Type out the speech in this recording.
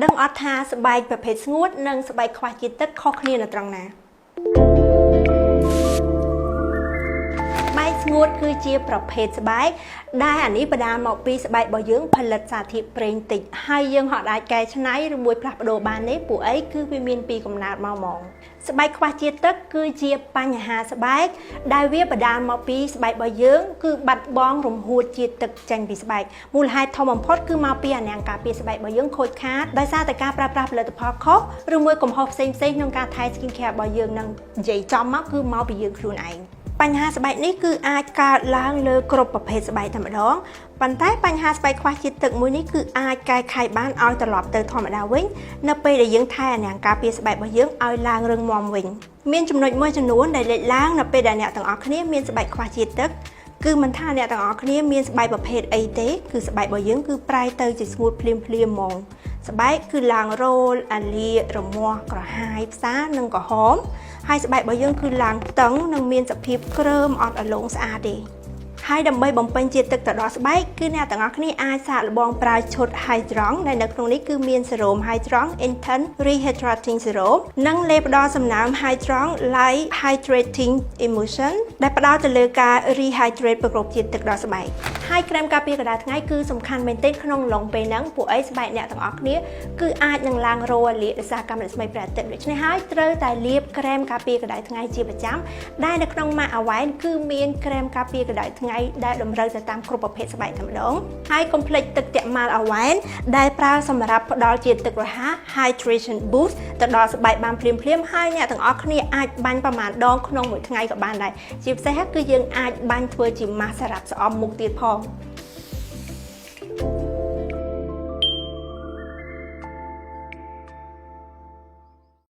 ដឹងអត់ថាស្បែកប្រភេទស្ងួតនិងស្បែកខ្វះជាតិទឹកខុសគ្នានៅត្រង់ណាស្បែកស្ងួតគឺជាប្រភេទស្បែកដែលអានេះបដាមកពីស្បែករបស់យើងផលិតសារធាតុប្រេងតិចហើយយើងហត់អាចកែច្នៃឬមួយផ្លាស់ប្ដូរបានទេពួកអីគឺវាមានពីកំណើតមកហ្មងស្បែកខ្វះជាតិទឹកគឺជាបញ្ហាស្បែកដែលវាបដាមកពីស្បែករបស់យើងគឺបាត់បង់រំហួតជាតិទឹកចេញពីស្បែកមូលហេតុធំបំផុតគឺមកពីអាណាំងការពារស្បែករបស់យើងខូចខាតដោយសារតែការប្រើប្រាស់ផលិតផលខុសឬមួយកំហុសផ្សេងៗក្នុងការថែ skin care របស់យើងនឹងនិយាយចំមកគឺមកពីយើងខ្លួនឯងបញ្ហាស្បែកនេះគឺអាចកើតឡើងលើគ្រប់ប្រភេទស្បែកតែម្ដងប៉ុន្តែបញ្ហាស្បែកខ្វះជាតិទឹកមួយនេះគឺអាចកែខៃបានឲ្យត្រឡប់ទៅធម្មតាវិញនៅពេលដែលយើងថែអាណាំងការពារស្បែករបស់យើងឲ្យឡើងរឹងមាំវិញមានចំណុចមួយចំនួនដែលលេចឡើងនៅពេលដែលអ្នកទាំងអស់គ្នាមានស្បែកខ្វះជាតិទឹកគឺមិនថាអ្នកទាំងអស់គ្នាមានស្បែកប្រភេទអីទេគឺស្បែករបស់យើងគឺប្រែទៅជាស្ងួតភ្លាមៗហ្មងស្បែកគឺឡើងរោលអាលារមាស់ក្រហាយផ្សានិងក្រហមហើយស្បែករបស់យើងគឺឡើងតឹងនិងមានសភាពគ្រើមអត់ឲ្យលងស្អាតទេហើយដើម្បីបំពេញជាតិទឹកទៅដល់ស្បែកគឺអ្នកទាំងអស់គ្នាអាចសាកល្បងប្រើឈុត Hydrong ដែលនៅក្នុងនេះគឺមានសេរ៉ូម Hydrong Intense Rehydrating Serum និងលេបផ្ដល់សំណើម Hydrong Light Hydrating Emulsion ដែលផ្ដល់ទៅលើការ rehydrate ប្រកបជាតិទឹកដល់ស្បែកហើយក្រែមការពារកម្ដៅថ្ងៃគឺសំខាន់មែនទែនក្នុងឡុងពេលហ្នឹងពួកអីស្បែកអ្នកទាំងអស់គ្នាគឺអាចនឹងឡើងរោអាលាដោយសារកាំរស្មីព្រះអាទិត្យដូច្នេះហើយត្រូវតែលាបក្រែមការពារកម្ដៅថ្ងៃជាប្រចាំដែលនៅក្នុង MAC Awine គឺមានក្រែមការពារកម្ដៅថ្ងៃដែលតម្រូវទៅតាមគ្រប់ប្រភេទស្បែកតែម្ដងហើយកុំភ្លេចទឹកតាក់ម៉ាល់ Awine ដែលប្រើសម្រាប់ផ្ដល់ជាទឹករហ័ស Hydration Boost ទៅដល់ស្បែកបានភ្លាមៗហើយអ្នកទាំងអស់គ្នាអាចបាញ់ប្រមាណដងក្នុងមួយថ្ងៃក៏បានដែរជាពិសេសគឺយើងអាចបាញ់ធ្វើជា mask សម្រាប់ស្អំមុខទៀតផង